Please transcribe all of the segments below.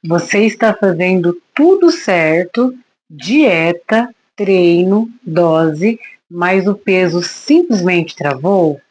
Você está fazendo tudo certo, dieta, treino, dose, mas o peso simplesmente travou?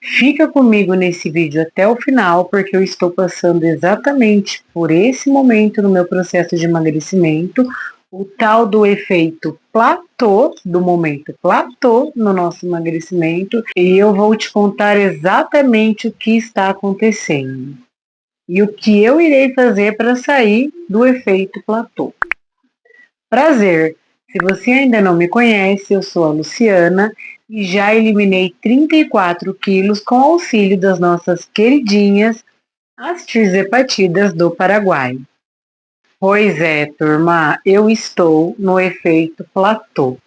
Fica comigo nesse vídeo até o final, porque eu estou passando exatamente por esse momento no meu processo de emagrecimento, o tal do efeito platô, do momento platô no nosso emagrecimento, e eu vou te contar exatamente o que está acontecendo e o que eu irei fazer para sair do efeito platô. Prazer! Se você ainda não me conhece, eu sou a Luciana e já eliminei 34 quilos com auxílio das nossas queridinhas, as tirzepatidas do Paraguai. Pois é, turma, eu estou no efeito platô,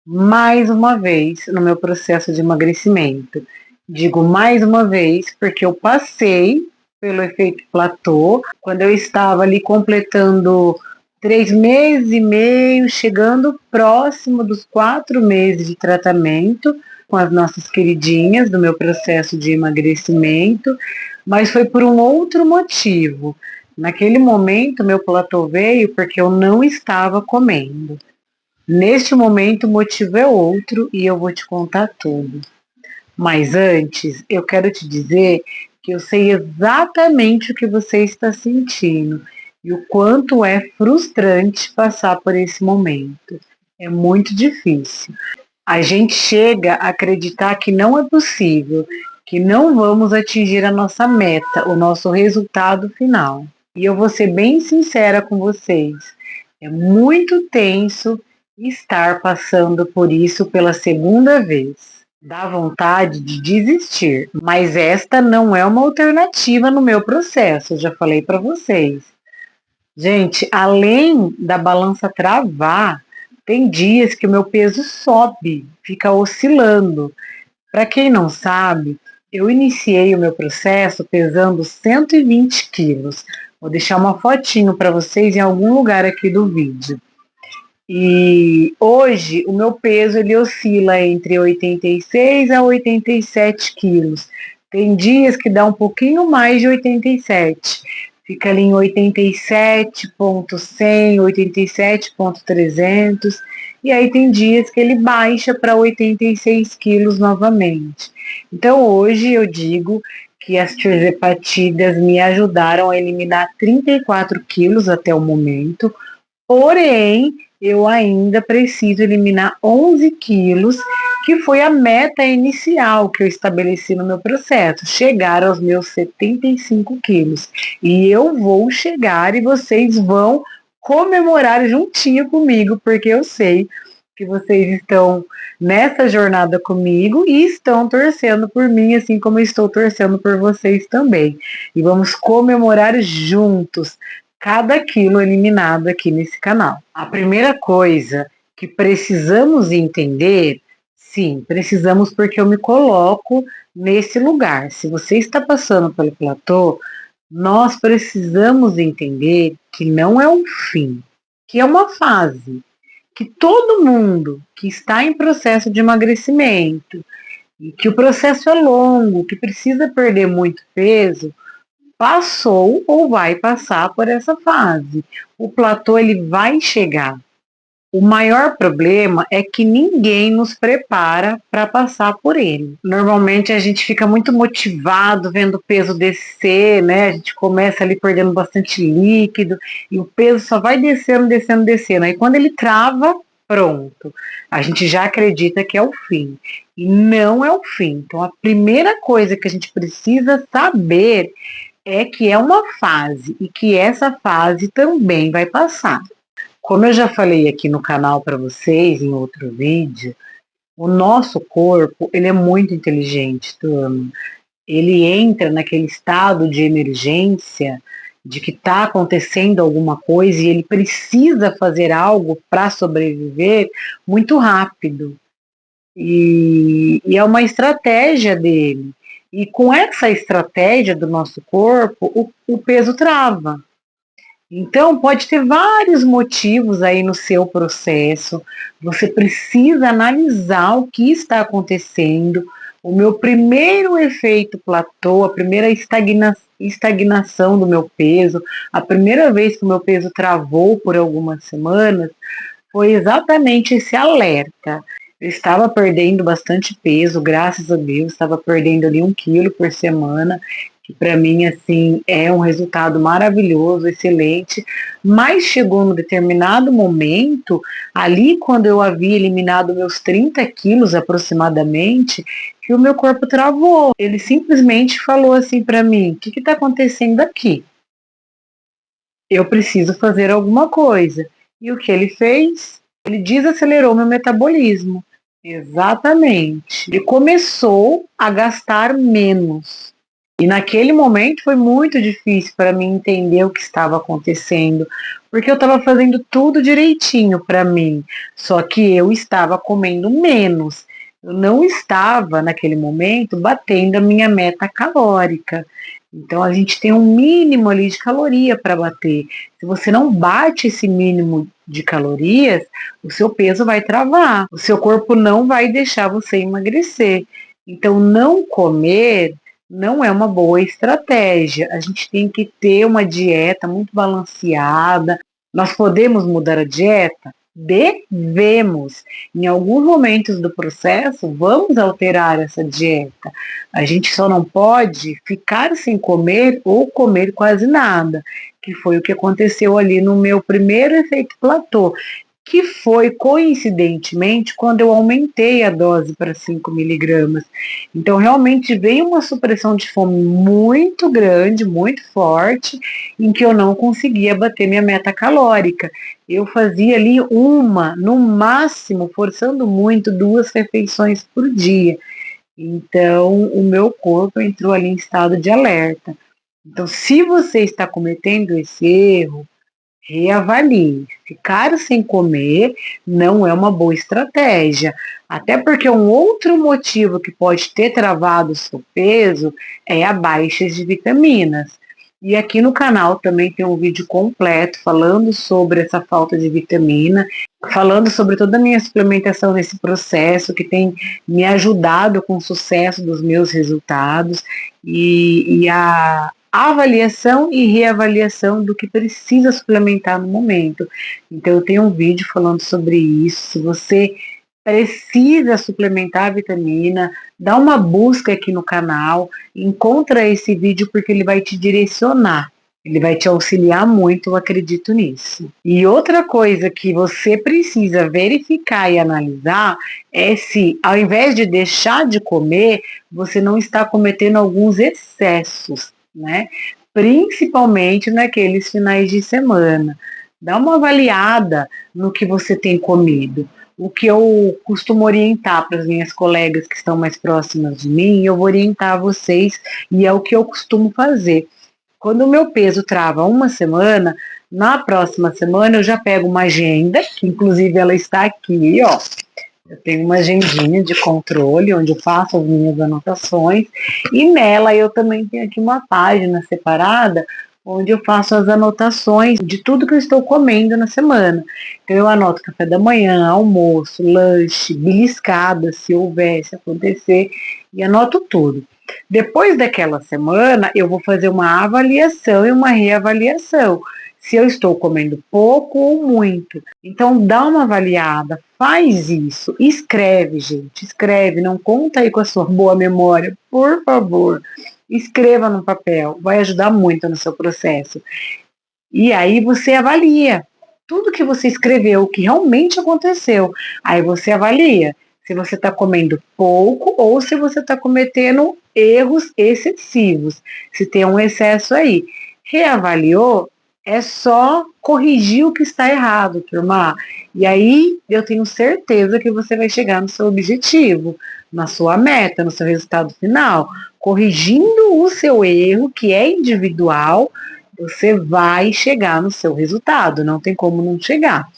mais uma vez no meu processo de emagrecimento. Digo mais uma vez porque eu passei pelo efeito platô quando eu estava ali completando 3 meses e meio, chegando próximo dos 4 meses de tratamento com as nossas queridinhas do meu processo de emagrecimento, mas foi por um outro motivo. Naquele momento, meu platô veio porque eu não estava comendo. Neste momento, o motivo é outro e eu vou te contar tudo. Mas antes, eu quero te dizer que eu sei exatamente o que você está sentindo e o quanto é frustrante passar por esse momento. É muito difícil. A gente chega a acreditar que não é possível, que não vamos atingir a nossa meta, o nosso resultado final. E eu vou ser bem sincera com vocês. É muito tenso estar passando por isso pela segunda vez. Dá vontade de desistir, mas esta não é uma alternativa no meu processo, eu já falei para vocês. Gente, além da balança travar, tem dias que o meu peso sobe, fica oscilando. Para quem não sabe, eu iniciei o meu processo pesando 120 quilos. Vou deixar uma fotinho para vocês em algum lugar aqui do vídeo. E hoje o meu peso ele oscila entre 86 a 87 quilos. Tem dias que dá um pouquinho mais de 87. Fica ali em 87,100, 87,300. E aí tem dias que ele baixa para 86 quilos novamente. Então hoje eu digo que as tirzepatidas me ajudaram a eliminar 34 quilos até o momento. Porém, eu ainda preciso eliminar 11 quilos, que foi a meta inicial que eu estabeleci no meu processo, chegar aos meus 75 quilos. E eu vou chegar e vocês vão comemorar juntinho comigo, porque eu sei que vocês estão nessa jornada comigo e estão torcendo por mim, assim como eu estou torcendo por vocês também. E vamos comemorar juntos cada quilo eliminado aqui nesse canal. A primeira coisa que precisamos entender, sim, precisamos porque eu me coloco nesse lugar. Se você está passando pelo platô, nós precisamos entender que não é um fim, que é uma fase, que todo mundo que está em processo de emagrecimento, e que o processo é longo, que precisa perder muito peso, passou ou vai passar por essa fase. O platô ele vai chegar. O maior problema é que ninguém nos prepara para passar por ele. Normalmente a gente fica muito motivado vendo o peso descer, né? A gente começa ali perdendo bastante líquido e o peso só vai descendo, descendo, descendo. Aí quando ele trava, pronto. A gente já acredita que é o fim. E não é o fim. Então a primeira coisa que a gente precisa saber é que é uma fase e que essa fase também vai passar. Como eu já falei aqui no canal para vocês em outro vídeo, o nosso corpo ele é muito inteligente, turma. Ele entra naquele estado de emergência, de que está acontecendo alguma coisa e ele precisa fazer algo para sobreviver muito rápido. E é uma estratégia dele. E com essa estratégia do nosso corpo, o peso trava. Então, pode ter vários motivos aí no seu processo. Você precisa analisar o que está acontecendo. O meu primeiro efeito platô, a primeira estagnação do meu peso. A primeira vez que o meu peso travou por algumas semanas foi exatamente esse alerta. Eu estava perdendo bastante peso, graças a Deus, estava perdendo ali 1 quilo por semana, que para mim, assim, é um resultado maravilhoso, excelente, mas chegou num determinado momento, ali quando eu havia eliminado meus 30 quilos aproximadamente, que o meu corpo travou. Ele simplesmente falou assim para mim: o que está acontecendo aqui? Eu preciso fazer alguma coisa. E o que ele fez? Ele desacelerou meu metabolismo. Exatamente. Ele começou a gastar menos. E naquele momento foi muito difícil para mim entender o que estava acontecendo, porque eu estava fazendo tudo direitinho para mim, só que eu estava comendo menos. Eu não estava, naquele momento, batendo a minha meta calórica. Então a gente tem um mínimo ali de caloria para bater. Se você não bate esse mínimo de calorias, o seu peso vai travar, o seu corpo não vai deixar você emagrecer. Então não comer não é uma boa estratégia. A gente tem que ter uma dieta muito balanceada. Nós podemos mudar a dieta? Devemos. Em alguns momentos do processo, vamos alterar essa dieta. A gente só não pode ficar sem comer ou comer quase nada, que foi o que aconteceu ali no meu primeiro efeito platô, que foi coincidentemente quando eu aumentei a dose para 5 miligramas. Então, realmente veio uma supressão de fome muito grande, muito forte, em que eu não conseguia bater minha meta calórica. Eu fazia ali uma, no máximo, forçando muito, 2 refeições por dia. Então, o meu corpo entrou ali em estado de alerta. Então, se você está cometendo esse erro, reavalie. Ficar sem comer não é uma boa estratégia. Até porque um outro motivo que pode ter travado o seu peso é a baixa de vitaminas. E aqui no canal também tem um vídeo completo falando sobre essa falta de vitamina, falando sobre toda a minha suplementação nesse processo, que tem me ajudado com o sucesso dos meus resultados e a avaliação e reavaliação do que precisa suplementar no momento. Então eu tenho um vídeo falando sobre isso. Se você precisa suplementar a vitamina, dá uma busca aqui no canal, encontra esse vídeo porque ele vai te direcionar. Ele vai te auxiliar muito, eu acredito nisso. E outra coisa que você precisa verificar e analisar é se, ao invés de deixar de comer, você não está cometendo alguns excessos, né? Principalmente naqueles finais de semana. Dá uma avaliada no que você tem comido. O que eu costumo orientar para as minhas colegas que estão mais próximas de mim, eu vou orientar vocês e é o que eu costumo fazer. Quando o meu peso trava uma semana, na próxima semana eu já pego uma agenda, que inclusive ela está aqui, ó. Eu tenho uma agendinha de controle, onde eu faço as minhas anotações, e nela eu também tenho aqui uma página separada, onde eu faço as anotações de tudo que eu estou comendo na semana. Então eu anoto café da manhã, almoço, lanche, beliscada, se houver, se acontecer, e anoto tudo. Depois daquela semana, eu vou fazer uma avaliação e uma reavaliação. Se eu estou comendo pouco ou muito. Então, dá uma avaliada, faz isso, escreve, gente, escreve, não conta aí com a sua boa memória, por favor. Escreva no papel, vai ajudar muito no seu processo. E aí você avalia tudo que você escreveu, o que realmente aconteceu. Aí você avalia se você está comendo pouco ou se você está cometendo erros excessivos, se tem um excesso aí. Reavaliou, é só corrigir o que está errado, turma. E aí eu tenho certeza que você vai chegar no seu objetivo, na sua meta, no seu resultado final. Corrigindo o seu erro, que é individual, você vai chegar no seu resultado, não tem como não chegar.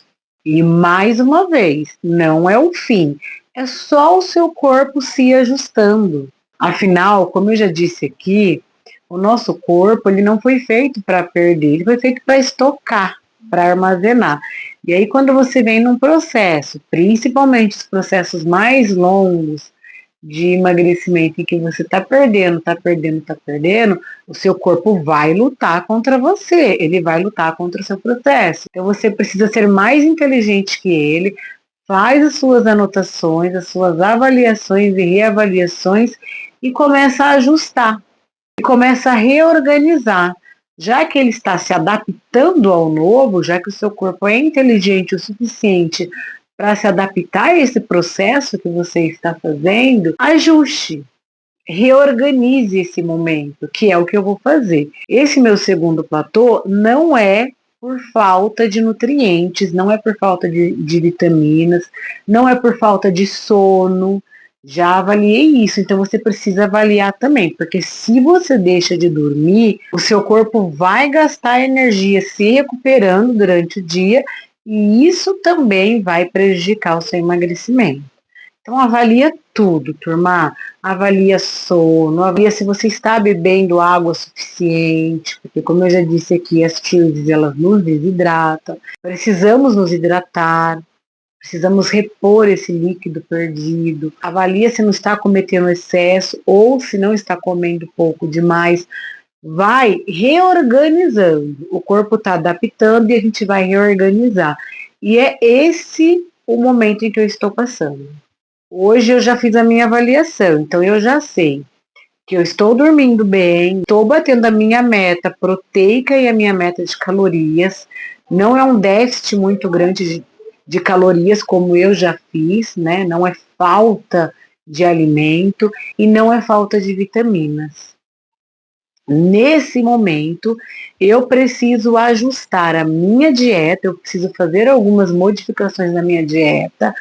E mais uma vez, não é o fim, é só o seu corpo se ajustando. Afinal, como eu já disse aqui, o nosso corpo ele não foi feito para perder, ele foi feito para estocar, para armazenar. E aí quando você vem num processo, principalmente os processos mais longos, de emagrecimento em que você está perdendo, está perdendo, está perdendo, o seu corpo vai lutar contra você, ele vai lutar contra o seu processo. Então você precisa ser mais inteligente que ele, faz as suas anotações, as suas avaliações e reavaliações e começa a ajustar, e começa a reorganizar. Já que ele está se adaptando ao novo, já que o seu corpo é inteligente o suficiente para se adaptar a esse processo que você está fazendo, ajuste, reorganize esse momento, que é o que eu vou fazer. Esse meu segundo platô não é por falta de nutrientes, não é por falta de vitaminas, não é por falta de sono. Já avaliei isso, então você precisa avaliar também, porque se você deixa de dormir, o seu corpo vai gastar energia se recuperando durante o dia e isso também vai prejudicar o seu emagrecimento. Então avalia tudo, turma. Avalia sono, avalia se você está bebendo água suficiente, porque como eu já disse aqui, as tireoides elas nos desidratam. Precisamos nos hidratar, precisamos repor esse líquido perdido. Avalia se não está cometendo excesso ou se não está comendo pouco demais. Vai reorganizando. O corpo está adaptando e a gente vai reorganizar. E é esse o momento em que eu estou passando. Hoje eu já fiz a minha avaliação, então eu já sei que eu estou dormindo bem, estou batendo a minha meta proteica e a minha meta de calorias. Não é um déficit muito grande de calorias, como eu já fiz, né? Não é falta de alimento e não é falta de vitaminas. Nesse momento, eu preciso ajustar a minha dieta, eu preciso fazer algumas modificações na minha dieta.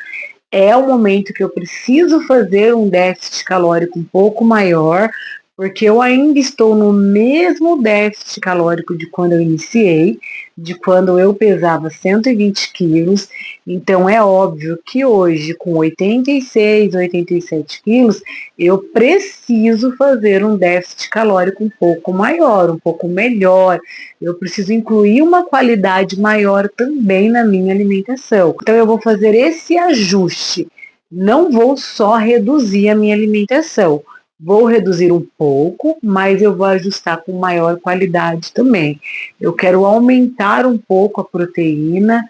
É o momento que eu preciso fazer um déficit calórico um pouco maior, porque eu ainda estou no mesmo déficit calórico de quando eu iniciei, de quando eu pesava 120 quilos. Então é óbvio que hoje, com 86, 87 quilos, eu preciso fazer um déficit calórico um pouco maior, um pouco melhor. Eu preciso incluir uma qualidade maior também na minha alimentação. Então eu vou fazer esse ajuste. Não vou só reduzir a minha alimentação. Vou reduzir um pouco, mas eu vou ajustar com maior qualidade também. Eu quero aumentar um pouco a proteína,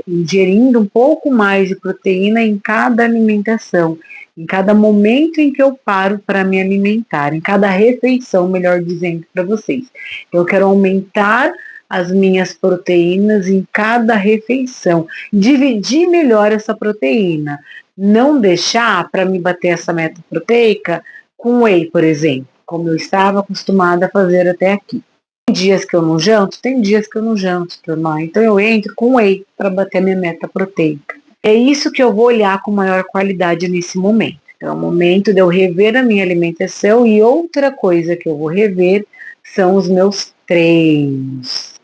ingerindo um pouco mais de proteína em cada alimentação, em cada momento em que eu paro para me alimentar, em cada refeição, melhor dizendo para vocês. Eu quero aumentar as minhas proteínas em cada refeição, dividir melhor essa proteína, não deixar para me bater essa meta proteica com whey, por exemplo, como eu estava acostumada a fazer até aqui. Tem dias que eu não janto, tem dias que eu não janto, turma. Então eu entro com whey para bater a minha meta proteica. É isso que eu vou olhar com maior qualidade nesse momento. Então é o momento de eu rever a minha alimentação e outra coisa que eu vou rever são os meus treinos.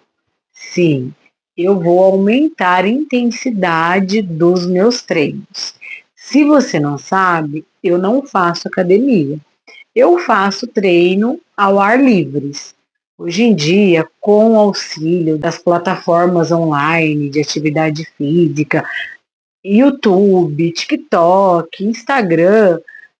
Sim, eu vou aumentar a intensidade dos meus treinos. Se você não sabe, eu não faço academia. Eu faço treino ao ar livre. Hoje em dia, com o auxílio das plataformas online de atividade física, YouTube, TikTok, Instagram,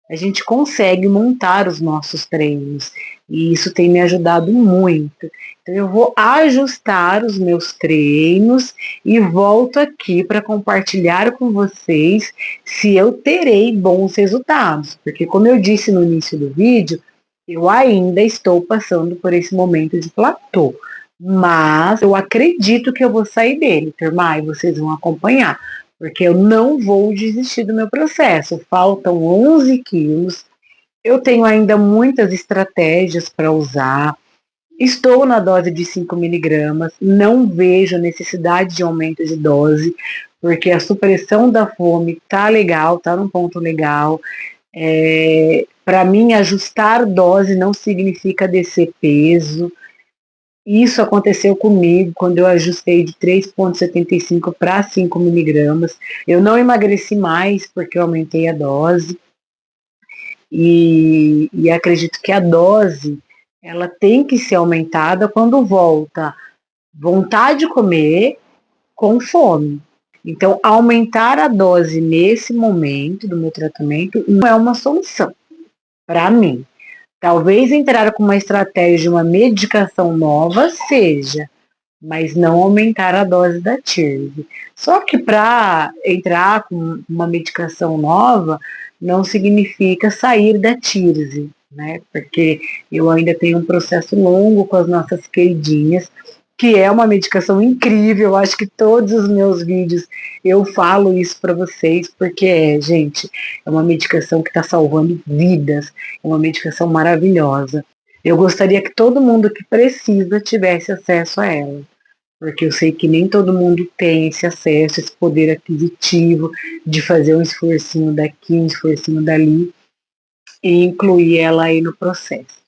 a gente consegue montar os nossos treinos. E isso tem me ajudado muito. Então, eu vou ajustar os meus treinos e volto aqui para compartilhar com vocês se eu terei bons resultados. Porque, como eu disse no início do vídeo, eu ainda estou passando por esse momento de platô. Mas eu acredito que eu vou sair dele, turma, e vocês vão acompanhar. Porque eu não vou desistir do meu processo. Faltam 11 quilos. Eu tenho ainda muitas estratégias para usar. Estou na dose de 5 miligramas. Não vejo necessidade de aumento de dose, porque a supressão da fome tá legal, tá num ponto legal. Para mim, ajustar dose não significa descer peso. Isso aconteceu comigo quando eu ajustei de 3,75 para 5 miligramas. Eu não emagreci mais porque eu aumentei a dose. E acredito que a dose ela tem que ser aumentada quando volta vontade de comer com fome. Então, aumentar a dose nesse momento do meu tratamento não é uma solução para mim. Talvez entrar com uma estratégia de uma medicação nova seja, mas não aumentar a dose da TIRV. Só que para entrar com uma medicação nova, não significa sair da TIRV, né? Porque eu ainda tenho um processo longo com as nossas queridinhas, que é uma medicação incrível. Eu acho que todos os meus vídeos eu falo isso para vocês, porque gente, é uma medicação que está salvando vidas, é uma medicação maravilhosa. Eu gostaria que todo mundo que precisa tivesse acesso a ela, porque eu sei que nem todo mundo tem esse acesso, esse poder aquisitivo de fazer um esforcinho daqui, um esforcinho dali e incluir ela aí no processo.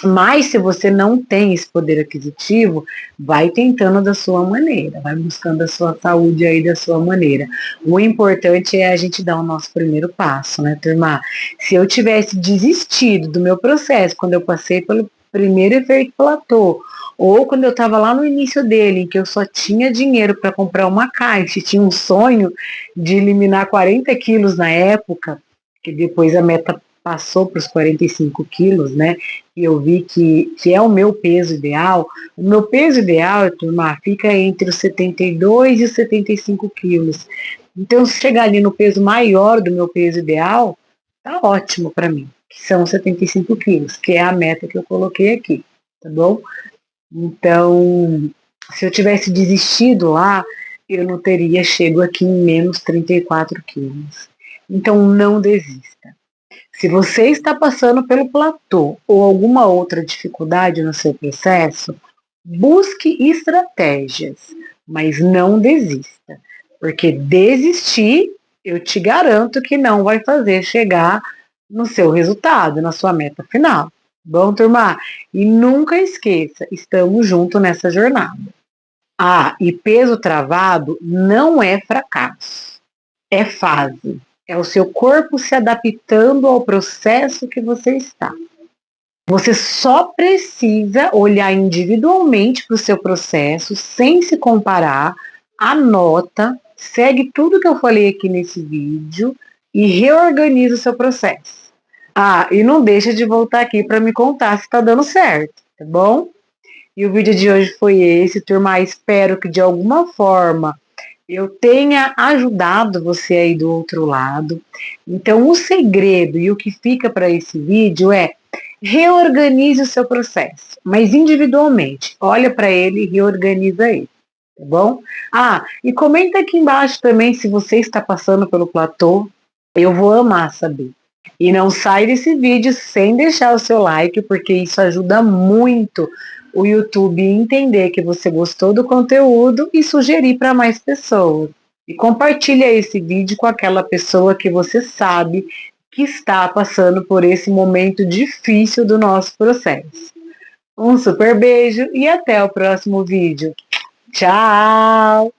Mas se você não tem esse poder aquisitivo, vai tentando da sua maneira, vai buscando a sua saúde aí da sua maneira. O importante é a gente dar o nosso primeiro passo, né, turma? Se eu tivesse desistido do meu processo quando eu passei pelo primeiro efeito platô, ou quando eu estava lá no início dele, em que eu só tinha dinheiro para comprar uma caixa, tinha um sonho de eliminar 40 quilos na época, que depois a meta passou para os 45 quilos, né? E eu vi que é o meu peso ideal. O meu peso ideal, turma, fica entre os 72 e os 75 quilos. Então, se chegar ali no peso maior do meu peso ideal, tá ótimo para mim, que são 75 quilos, que é a meta que eu coloquei aqui, tá bom? Então, se eu tivesse desistido lá, eu não teria chego aqui em menos 34 quilos. Então, não desista. Se você está passando pelo platô ou alguma outra dificuldade no seu processo, busque estratégias, mas não desista. Porque desistir, eu te garanto que não vai fazer chegar no seu resultado, na sua meta final. Bom, turma? E nunca esqueça, estamos juntos nessa jornada. E peso travado não é fracasso, é fase. É o seu corpo se adaptando ao processo que você está. Você só precisa olhar individualmente para o seu processo, sem se comparar, anota, segue tudo que eu falei aqui nesse vídeo e reorganiza o seu processo. E não deixa de voltar aqui para me contar se está dando certo, tá bom? E o vídeo de hoje foi esse, turma. Espero que de alguma forma eu tenha ajudado você aí do outro lado. Então, o segredo e o que fica para esse vídeo é: reorganize o seu processo, mas individualmente. Olha para ele e reorganiza ele, tá bom? E comenta aqui embaixo também se você está passando pelo platô. Eu vou amar saber. E não sai desse vídeo sem deixar o seu like, porque isso ajuda muito o YouTube entender que você gostou do conteúdo e sugerir para mais pessoas. E compartilha esse vídeo com aquela pessoa que você sabe que está passando por esse momento difícil do nosso processo. Um super beijo e até o próximo vídeo. Tchau!